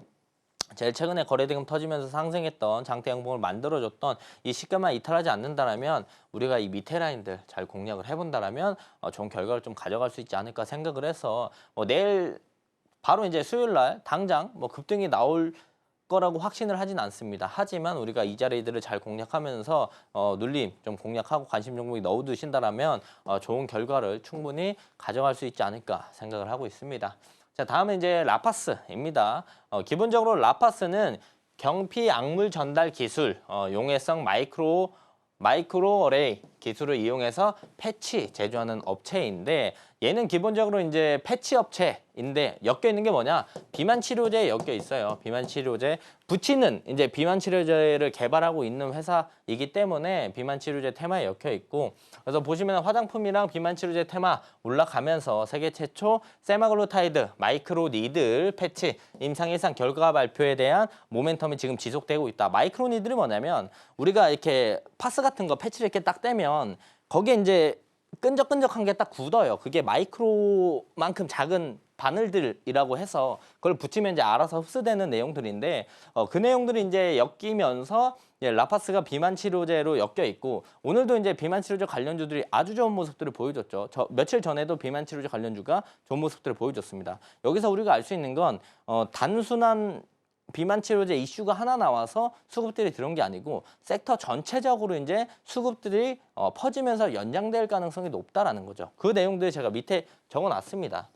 제일 최근에 거래대금 터지면서 상승했던 장대 양봉을 만들어줬던 이 시가만 이탈하지 않는다라면 우리가 이 밑에 라인들 잘 공략을 해본다라면 좋은 결과를 좀 가져갈 수 있지 않을까 생각을 해서 내일 바로 이제 수요일 날 당장 급등이 나올 거라고 확신을 하진 않습니다. 하지만 우리가 이 자리들을 잘 공략하면서 눌림 좀 공략하고 관심 종목이 넣어두신다라면 좋은 결과를 충분히 가져갈 수 있지 않을까 생각을 하고 있습니다. 자, 다음은 이제 라파스입니다. 기본적으로 라파스는 경피 약물 전달 기술, 용해성 마이크로 어레이 기술을 이용해서 패치 제조하는 업체인데 얘는 기본적으로 이제 패치 업체인데 엮여 있는 게 뭐냐? 비만 치료제에 엮여 있어요. 비만 치료제 부치는 이제 비만 치료제를 개발하고 있는 회사이기 때문에 비만 치료제 테마에 엮여 있고 그래서 보시면 화장품이랑 비만 치료제 테마 올라가면서 세계 최초 세마글루타이드 마이크로 니들 패치 임상 1상 결과 발표에 대한 모멘텀이 지금 지속되고 있다. 마이크로 니들이 뭐냐면 우리가 이렇게 파스 같은 거 패치를 이렇게 딱 떼면 거기에 이제 끈적끈적한 게 딱 굳어요. 그게 마이크로만큼 작은 바늘들이라고 해서 그걸 붙이면 이제 알아서 흡수되는 내용들인데 그 내용들이 이제 엮이면서 라파스가 비만 치료제로 엮여 있고 오늘도 이제 비만 치료제 관련주들이 아주 좋은 모습들을 보여줬죠. 며칠 전에도 비만 치료제 관련주가 좋은 모습들을 보여줬습니다. 여기서 우리가 알 수 있는 건 단순한 비만 치료제 이슈가 하나 나와서 수급들이 들어온 게 아니고 섹터 전체적으로 이제 수급들이 퍼지면서 연장될 가능성이 높다라는 거죠. 그 내용들 제가 밑에 적어놨습니다.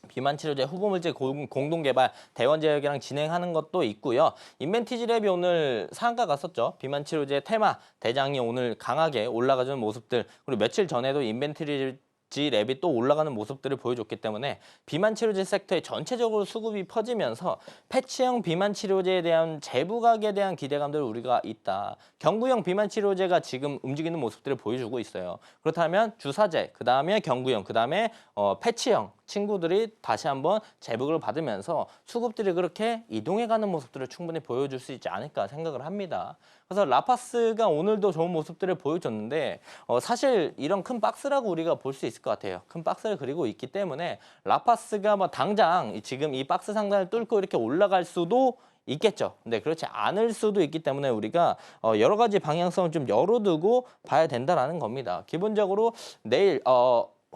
비만 치료제 후보물질 공동 개발 대원 제약이랑 진행하는 것도 있고요. 인벤티지 랩이 오늘 상한가 갔었죠. 비만 치료제 테마 대장이 오늘 강하게 올라가는 모습들, 그리고 며칠 전에도 인벤티지 랩이 또 올라가는 모습들을 보여줬기 때문에 비만 치료제 섹터에 전체적으로 수급이 퍼지면서 패치형 비만 치료제에 대한 재부각에 대한 기대감들 우리가 있다. 경구형 비만 치료제가 지금 움직이는 모습들을 보여주고 있어요. 그렇다면 주사제, 그 다음에 경구형, 그 다음에 패치형 친구들이 다시 한번 재부각을 받으면서 수급들이 그렇게 이동해가는 모습들을 충분히 보여줄 수 있지 않을까 생각을 합니다. 그래서 라파스가 오늘도 좋은 모습들을 보여줬는데 사실 이런 큰 박스라고 우리가 볼 수 있을 것 같아요. 큰 박스를 그리고 있기 때문에 라파스가 뭐 당장 지금 이 박스 상단을 뚫고 이렇게 올라갈 수도 있겠죠. 근데 그렇지 않을 수도 있기 때문에 우리가 여러 가지 방향성을 좀 열어두고 봐야 된다라는 겁니다. 기본적으로 내일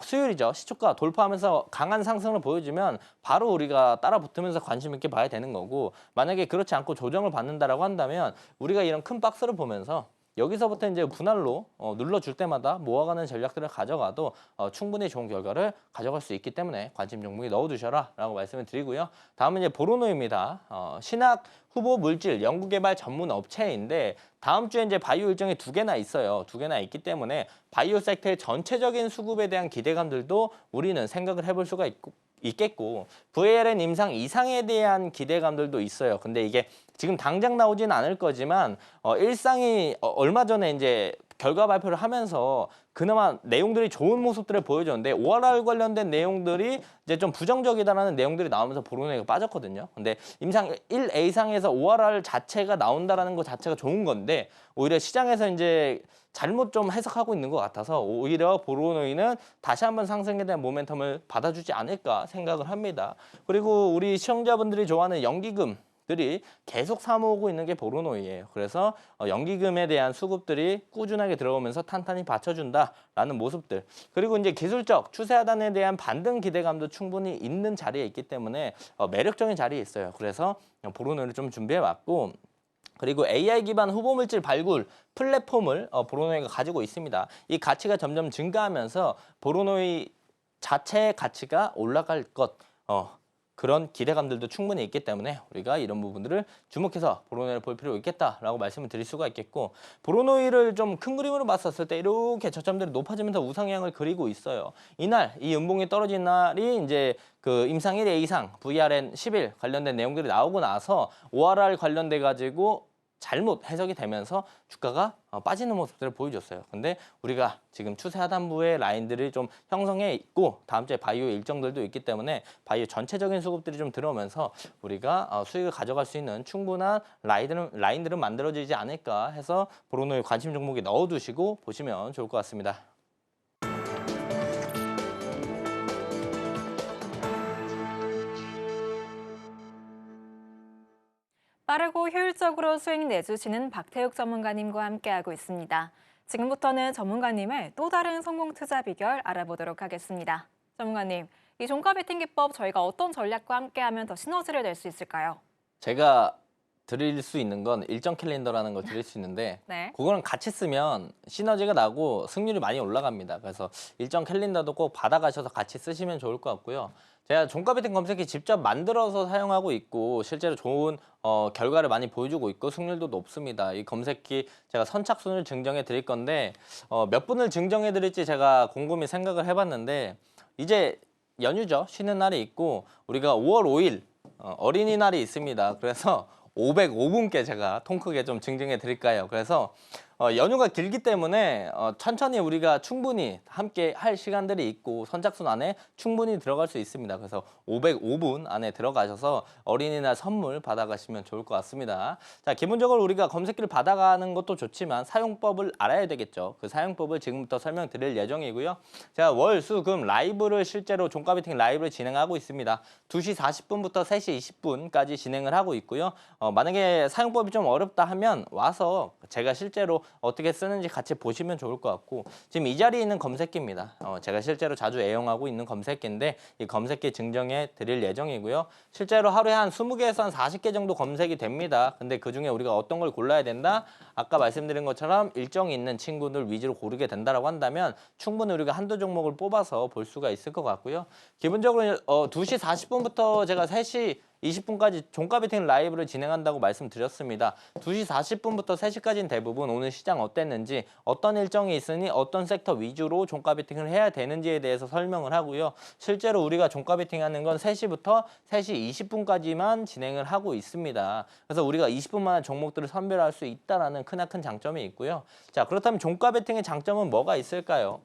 수요일이죠. 시초가 돌파하면서 강한 상승을 보여주면 바로 우리가 따라 붙으면서 관심 있게 봐야 되는 거고, 만약에 그렇지 않고 조정을 받는다라고 한다면 우리가 이런 큰 박스를 보면서 여기서부터 이제 분할로 눌러줄 때마다 모아가는 전략들을 가져가도 충분히 좋은 결과를 가져갈 수 있기 때문에 관심 종목에 넣어두셔라 라고 말씀을 드리고요. 다음은 이제 보로노입니다. 신학 후보 물질 연구개발 전문 업체인데 다음 주에 이제 바이오 일정이 2개나 있어요. 2개나 있기 때문에 바이오 섹터의 전체적인 수급에 대한 기대감들도 우리는 생각을 해볼 수가 있겠고, VLN 임상 이상에 대한 기대감들도 있어요. 근데 이게 지금 당장 나오진 않을 거지만 일상이 얼마 전에 이제 결과 발표를 하면서 그나마 내용들이 좋은 모습들을 보여줬는데 ORR 관련된 내용들이 이제 좀 부정적이다라는 내용들이 나오면서 보로노가 빠졌거든요. 근데 임상 1A상에서 ORR 자체가 나온다라는 것 자체가 좋은 건데 오히려 시장에서 이제 잘못 좀 해석하고 있는 것 같아서 오히려 보로노이는 다시 한번 상승에 대한 모멘텀을 받아주지 않을까 생각을 합니다. 그리고 우리 시청자분들이 좋아하는 연기금들이 계속 사모으고 있는 게 보로노이예요. 그래서 연기금에 대한 수급들이 꾸준하게 들어오면서 탄탄히 받쳐준다라는 모습들. 그리고 이제 기술적 추세 하단에 대한 반등 기대감도 충분히 있는 자리에 있기 때문에 매력적인 자리에 있어요. 그래서 보로노이를 좀 준비해왔고, 그리고 AI 기반 후보물질 발굴 플랫폼을 보로노이가 가지고 있습니다. 이 가치가 점점 증가하면서 보로노이 자체의 가치가 올라갈 것, 그런 기대감들도 충분히 있기 때문에 우리가 이런 부분들을 주목해서 보로노이를 볼 필요가 있겠다라고 말씀을 드릴 수가 있겠고, 보로노이를 좀 큰 그림으로 봤었을 때 이렇게 저점들이 높아지면서 우상향을 그리고 있어요. 이날 이 음봉이 떨어진 날이 이제 그 임상 1회 이상 VRN 10일 관련된 내용들이 나오고 나서 ORR 관련돼 가지고 잘못 해석이 되면서 주가가 빠지는 모습들을 보여줬어요. 근데 우리가 지금 추세 하단부의 라인들이 좀 형성해 있고 다음 주에 바이오 일정들도 있기 때문에 바이오 전체적인 수급들이 좀 들어오면서 우리가 수익을 가져갈 수 있는 충분한 라인들은 만들어지지 않을까 해서 보로노이 관심 종목에 넣어두시고 보시면 좋을 것 같습니다. 빠르고 효율적으로 수익 내주시는 박태욱 전문가님과 함께하고 있습니다. 지금부터는 전문가님의 또 다른 성공 투자 비결 알아보도록 하겠습니다. 전문가님, 이 종가 베팅 기법 저희가 어떤 전략과 함께하면 더 시너지를 낼 수 있을까요? 제가 드릴 수 있는 건 일정 캘린더라는 걸 드릴 수 있는데 네. 그거랑 같이 쓰면 시너지가 나고 승률이 많이 올라갑니다. 그래서 일정 캘린더도 꼭 받아가셔서 같이 쓰시면 좋을 것 같고요. 제가 종가 베팅 검색기 직접 만들어서 사용하고 있고 실제로 좋은 결과를 많이 보여주고 있고 승률도 높습니다. 이 검색기 제가 선착순을 증정해 드릴 건데 몇 분을 증정해 드릴지 제가 곰곰이 생각을 해봤는데 이제 연휴죠. 쉬는 날이 있고 우리가 5월 5일 어린이날이 있습니다. 그래서 505분께 제가 통 크게 좀 증정해 드릴까요? 그래서 연휴가 길기 때문에 천천히 우리가 충분히 함께 할 시간들이 있고 선착순 안에 충분히 들어갈 수 있습니다. 그래서 505분 안에 들어가셔서 어린이날 선물 받아가시면 좋을 것 같습니다. 자, 기본적으로 우리가 검색기를 받아가는 것도 좋지만 사용법을 알아야 되겠죠. 그 사용법을 지금부터 설명드릴 예정이고요. 제가 월, 수, 금 라이브를 실제로 종가 베팅 라이브를 진행하고 있습니다. 2시 40분부터 3시 20분까지 진행을 하고 있고요. 만약에 사용법이 좀 어렵다 하면 와서 제가 실제로 어떻게 쓰는지 같이 보시면 좋을 것 같고 지금 이 자리에 있는 검색기입니다. 제가 실제로 자주 애용하고 있는 검색기인데 이 검색기 증정해 드릴 예정이고요. 실제로 하루에 한 20개에서 한 40개 정도 검색이 됩니다. 근데 그중에 우리가 어떤 걸 골라야 된다? 아까 말씀드린 것처럼 일정이 있는 친구들 위주로 고르게 된다라고 한다면 충분히 우리가 한두 종목을 뽑아서 볼 수가 있을 것 같고요. 기본적으로 2시 40분부터 제가 3시 20분까지 종가 베팅 라이브를 진행한다고 말씀드렸습니다. 2시 40분부터 3시까지는 대부분 오늘 시장 어땠는지 어떤 일정이 있으니 어떤 섹터 위주로 종가 베팅을 해야 되는지에 대해서 설명을 하고요. 실제로 우리가 종가 베팅하는 건 3시부터 3시 20분까지만 진행을 하고 있습니다. 그래서 우리가 20분 만에 종목들을 선별할 수 있다는 크나큰 장점이 있고요. 자, 그렇다면 종가 베팅의 장점은 뭐가 있을까요?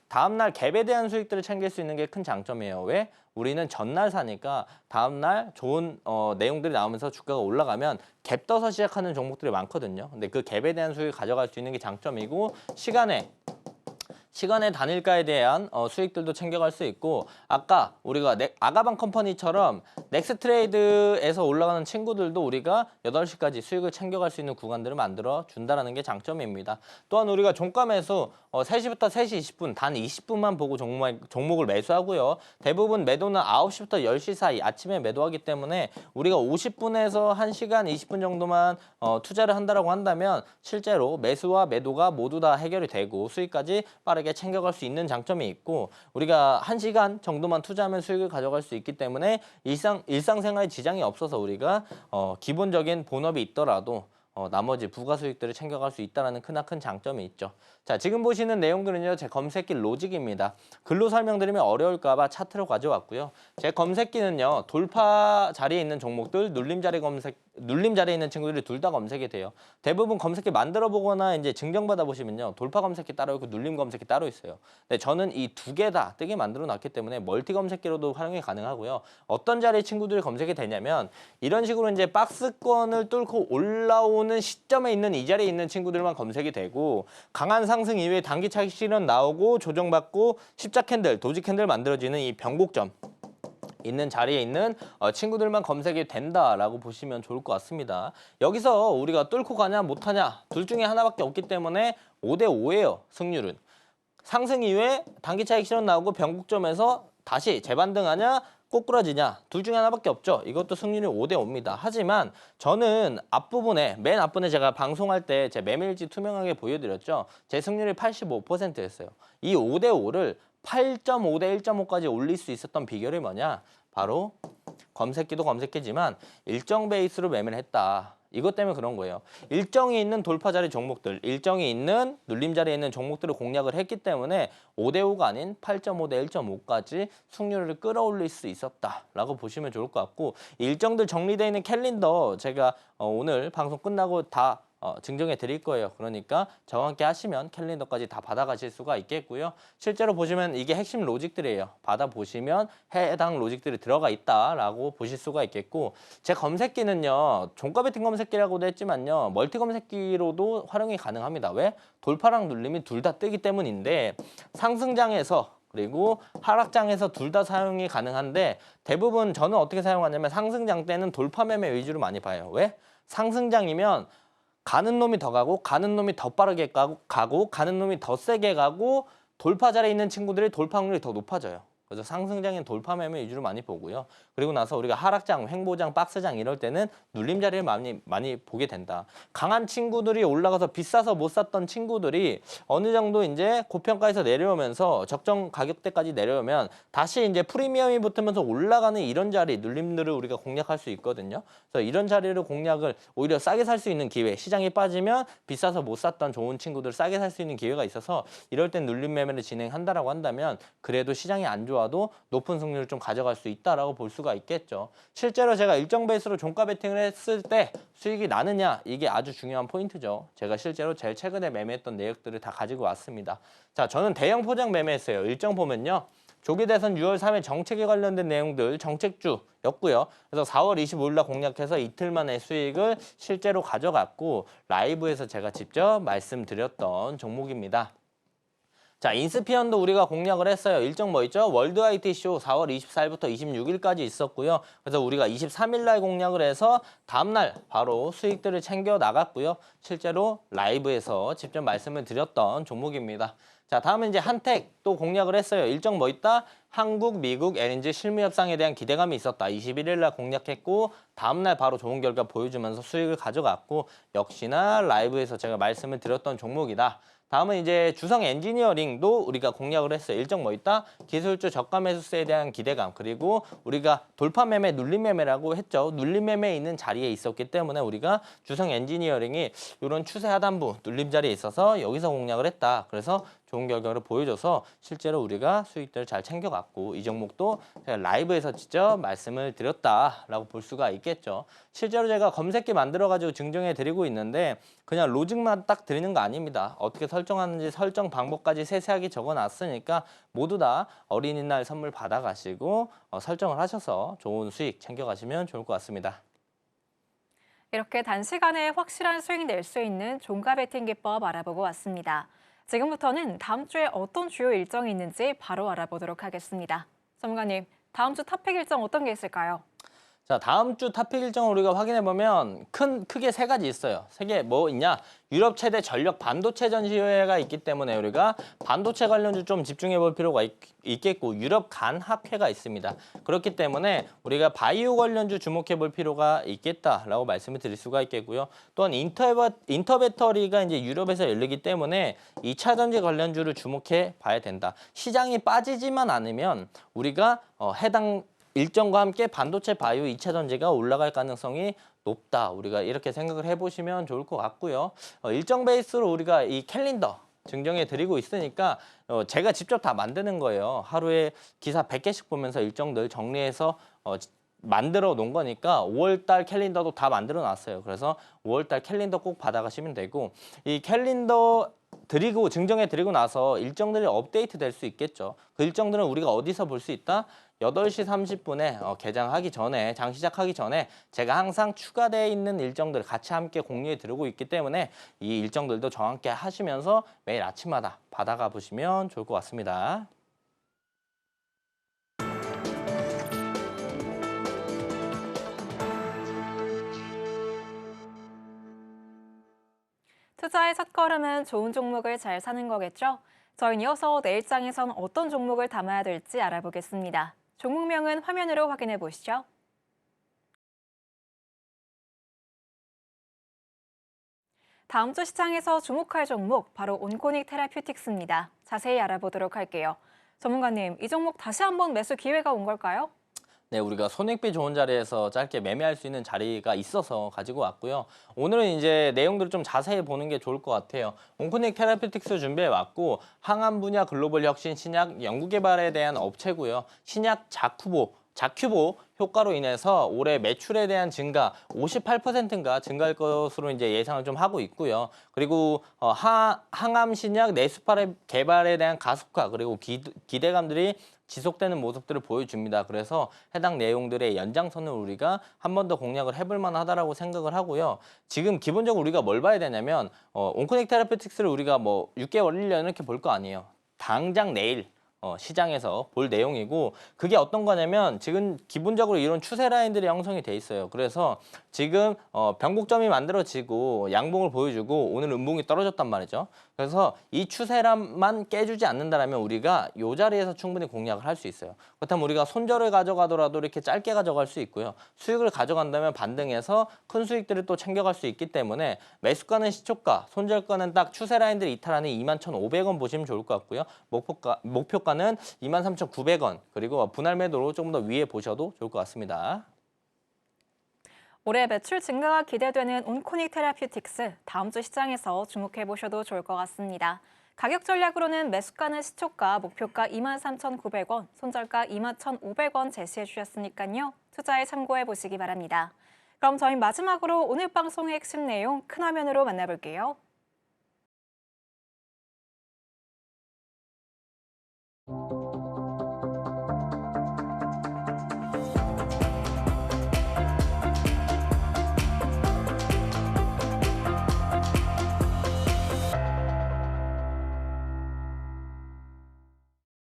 다음날 갭에 대한 수익들을 챙길 수 있는 게 큰 장점이에요. 왜? 우리는 전날 사니까 다음날 좋은 내용들이 나오면서 주가가 올라가면 갭 떠서 시작하는 종목들이 많거든요. 근데 그 갭에 대한 수익을 가져갈 수 있는 게 장점이고 시간의 단일가에 대한 수익들도 챙겨갈 수 있고 아까 우리가 아가방 컴퍼니처럼 넥스트레이드에서 올라가는 친구들도 우리가 8시까지 수익을 챙겨갈 수 있는 구간들을 만들어 준다는 게 장점입니다. 또한 우리가 종가 매수 3시부터 3시 20분 단 20분만 보고 종목을 매수하고요. 대부분 매도는 9시부터 10시 사이 아침에 매도하기 때문에 우리가 50분에서 1시간 20분 정도만 투자를 한다고 한다면 실제로 매수와 매도가 모두 다 해결이 되고 수익까지 빠르게 챙겨갈 수 있는 장점이 있고 우리가 1시간 정도만 투자하면 수익을 가져갈 수 있기 때문에 일상생활에 지장이 없어서 우리가 기본적인 본업이 있더라도 나머지 부가 수익들을 챙겨갈 수 있다는 크나큰 장점이 있죠. 자, 지금 보시는 내용들은요. 제 검색기 로직입니다. 글로 설명드리면 어려울까 봐 차트로 가져왔고요. 제 검색기는요. 돌파 자리에 있는 종목들, 눌림 자리에 있는 친구들이 둘 다 검색이 돼요. 대부분 검색기 만들어 보거나 이제 증정받아 보시면요. 돌파 검색기 따로 있고 눌림 검색기 따로 있어요. 근데 저는 이 두 개 다 뜨게 만들어 놨기 때문에 멀티 검색기로도 활용이 가능하고요. 어떤 자리에 친구들이 검색이 되냐면 이런 식으로 이제 박스권을 뚫고 올라오는 시점에 있는 이 자리에 있는 친구들만 검색이 되고 강한 상승 이후에 단기 차익 실현 나오고 조정받고 십자 캔들, 도지 캔들 만들어지는 이 변곡점 있는 자리에 있는 친구들만 검색이 된다라고 보시면 좋을 것 같습니다. 여기서 우리가 뚫고 가냐 못하냐 둘 중에 하나밖에 없기 때문에 5대 5예요. 승률은. 상승 이후에 단기 차익 실현 나오고 변곡점에서 다시 재반등하냐 꼬꾸라지냐 둘 중에 하나밖에 없죠. 이것도 승률이 5대 5입니다. 하지만 저는 맨 앞부분에 제가 방송할 때 제 매매일지 투명하게 보여드렸죠. 제 승률이 85%였어요. 이 5대 5를 8.5 대 1.5까지 올릴 수 있었던 비결이 뭐냐? 바로 검색기도 검색기지만 일정 베이스로 매매를 했다. 이것 때문에 그런 거예요. 일정이 있는 돌파 자리 종목들, 일정이 있는 눌림 자리에 있는 종목들을 공략을 했기 때문에 5대 5가 아닌 8.5 대 1.5까지 승률을 끌어올릴 수 있었다라고 보시면 좋을 것 같고 일정들 정리되어 있는 캘린더 제가 오늘 방송 끝나고 다 증정해 드릴 거예요. 그러니까 저와 함께 하시면 캘린더까지 다 받아가실 수가 있겠고요. 실제로 보시면 이게 핵심 로직들이에요. 받아보시면 해당 로직들이 들어가 있다라고 보실 수가 있겠고 제 검색기는요. 종가 베팅 검색기라고도 했지만요. 멀티 검색기로도 활용이 가능합니다. 왜? 돌파랑 눌림이 둘 다 뜨기 때문인데 상승장에서 그리고 하락장에서 둘 다 사용이 가능한데 대부분 저는 어떻게 사용하냐면 상승장 때는 돌파 매매 위주로 많이 봐요. 왜? 상승장이면 가는 놈이 더 가고 가는 놈이 더 빠르게 가고 가는 놈이 더 세게 가고 돌파 자리에 있는 친구들이 돌파 확률이 더 높아져요. 그래서 상승장인 돌파 매매 위주로 많이 보고요. 그리고 나서 우리가 하락장, 횡보장, 박스장 이럴 때는 눌림 자리를 많이 보게 된다. 강한 친구들이 올라가서 비싸서 못 샀던 친구들이 어느 정도 이제 고평가에서 내려오면서 적정 가격대까지 내려오면 다시 이제 프리미엄이 붙으면서 올라가는 이런 자리, 눌림들을 우리가 공략할 수 있거든요. 그래서 이런 자리를 공략을 오히려 싸게 살 수 있는 기회, 시장이 빠지면 비싸서 못 샀던 좋은 친구들 싸게 살 수 있는 기회가 있어서 이럴 땐 눌림 매매를 진행한다라고 한다면 그래도 시장이 안 좋아도 높은 승률을 좀 가져갈 수 있다라고 볼 수가 있겠죠. 실제로 제가 일정 베이스로 종가 베팅을 했을 때 수익이 나느냐 이게 아주 중요한 포인트죠. 제가 실제로 제일 최근에 매매했던 내역들을 다 가지고 왔습니다. 자, 저는 대형 포장 매매했어요. 일정 보면요. 조기 대선 6월 3일 정책에 관련된 내용들 정책주였고요. 그래서 4월 25일 날 공략해서 이틀 만에 수익을 실제로 가져갔고 라이브에서 제가 직접 말씀드렸던 종목입니다. 자, 인스피언도 우리가 공략을 했어요. 일정 뭐 있죠? 월드 IT 쇼 4월 24일부터 26일까지 있었고요. 그래서 우리가 23일 날 공략을 해서 다음 날 바로 수익들을 챙겨 나갔고요. 실제로 라이브에서 직접 말씀을 드렸던 종목입니다. 자, 다음은 이제 한택 또 공략을 했어요. 일정 뭐 있다? 한국, 미국, LNG 실무 협상에 대한 기대감이 있었다. 21일 날 공략했고 다음 날 바로 좋은 결과 보여주면서 수익을 가져갔고 역시나 라이브에서 제가 말씀을 드렸던 종목이다. 다음은 이제 주성 엔지니어링도 우리가 공략을 했어요. 일정 뭐 있다? 기술주 저가 매수세에 대한 기대감 그리고 우리가 돌파 매매, 눌림 매매라고 했죠. 눌림 매매에 있는 자리에 있었기 때문에 우리가 주성 엔지니어링이 이런 추세 하단부 눌림 자리에 있어서 여기서 공략을 했다. 그래서 좋은 결과를 보여줘서 실제로 우리가 수익들을 잘 챙겨갔고 이 종목도 제가 라이브에서 직접 말씀을 드렸다라고 볼 수가 있겠죠. 실제로 제가 검색기 만들어가지고 증정해 드리고 있는데 그냥 로직만 딱 드리는 거 아닙니다. 어떻게 설정하는지 설정 방법까지 세세하게 적어놨으니까 모두 다 어린이날 선물 받아가시고 설정을 하셔서 좋은 수익 챙겨가시면 좋을 것 같습니다. 이렇게 단시간에 확실한 수익 낼 수 있는 종가 베팅 기법 알아보고 왔습니다. 지금부터는 다음 주에 어떤 주요 일정이 있는지 바로 알아보도록 하겠습니다. 전문가님, 다음 주 탑픽 일정 어떤 게 있을까요? 자, 다음 주 탑픽 일정을 우리가 확인해 보면 크게 세 가지 있어요. 세 개 뭐 있냐? 유럽 최대 전력 반도체 전시회가 있기 때문에 우리가 반도체 관련주 좀 집중해 볼 필요가 있겠고 유럽 간학회가 있습니다. 그렇기 때문에 우리가 바이오 관련주 주목해 볼 필요가 있겠다라고 말씀을 드릴 수가 있겠고요. 또한 인터배터리가 이제 유럽에서 열리기 때문에 2차 전지 관련주를 주목해 봐야 된다. 시장이 빠지지만 않으면 우리가 해당 일정과 함께 반도체 바이오 2차 전지가 올라갈 가능성이 높다. 우리가 이렇게 생각을 해보시면 좋을 것 같고요. 일정 베이스로 우리가 이 캘린더 증정해 드리고 있으니까 제가 직접 다 만드는 거예요. 하루에 기사 100개씩 보면서 일정들 정리해서 만들어 놓은 거니까 5월달 캘린더도 다 만들어 놨어요. 그래서 5월달 캘린더 꼭 받아가시면 되고 이 캘린더 드리고 증정해 드리고 나서 일정들이 업데이트 될 수 있겠죠. 그 일정들은 우리가 어디서 볼 수 있다? 8시 30분에 개장하기 전에 장 시작하기 전에 제가 항상 추가되어 있는 일정들 같이 함께 공유해 드리고 있기 때문에 이 일정들도 저와 함께 하시면서 매일 아침마다 받아가 보시면 좋을 것 같습니다. 투자의 첫걸음은 좋은 종목을 잘 사는 거겠죠? 저희는 이어서 내일장에선 어떤 종목을 담아야 될지 알아보겠습니다. 종목명은 화면으로 확인해 보시죠. 다음 주 시장에서 주목할 종목 바로 온코닉 테라퓨틱스입니다. 자세히 알아보도록 할게요. 전문가님, 이 종목 다시 한번 매수 기회가 온 걸까요? 네, 우리가 손익비 좋은 자리에서 짧게 매매할 수 있는 자리가 있어서 가지고 왔고요. 오늘은 이제 내용들을 좀 자세히 보는 게 좋을 것 같아요. 온코닉 테라피틱스 준비해 왔고 항암 분야 글로벌 혁신 신약 연구개발에 대한 업체고요. 신약 자큐보 효과로 인해서 올해 매출에 대한 증가 58%인가 증가할 것으로 이제 예상을 좀 하고 있고요. 그리고 항암 신약 내수팔의 개발에 대한 가속화 그리고 기대감들이 지속되는 모습들을 보여줍니다. 그래서 해당 내용들의 연장선을 우리가 한 번 더 공략을 해볼 만하다라고 생각을 하고요. 지금 기본적으로 우리가 뭘 봐야 되냐면 온코닉 테라피틱스를 우리가 뭐 6개월, 1년 이렇게 볼 거 아니에요. 당장 내일 시장에서 볼 내용이고 그게 어떤 거냐면 지금 기본적으로 이런 추세 라인들이 형성이 돼 있어요. 그래서 지금 변곡점이 만들어지고 양봉을 보여주고 오늘 음봉이 떨어졌단 말이죠. 그래서 이 추세란만 깨주지 않는다면 우리가 이 자리에서 충분히 공략을 할 수 있어요. 그렇다면 우리가 손절을 가져가더라도 이렇게 짧게 가져갈 수 있고요. 수익을 가져간다면 반등해서 큰 수익들을 또 챙겨갈 수 있기 때문에 매수가는 시초가, 손절가는 딱 추세 라인들 이탈하는 21,500원 보시면 좋을 것 같고요. 목표가는 23,900원 그리고 분할 매도로 조금 더 위에 보셔도 좋을 것 같습니다. 올해 매출 증가가 기대되는 온코닉 테라퓨틱스, 다음 주 시장에서 주목해 보셔도 좋을 것 같습니다. 가격 전략으로는 매수가는 시초가, 목표가 23,900원, 손절가 21,500원 제시해 주셨으니까요. 투자에 참고해 보시기 바랍니다. 그럼 저희 마지막으로 오늘 방송의 핵심 내용 큰 화면으로 만나볼게요.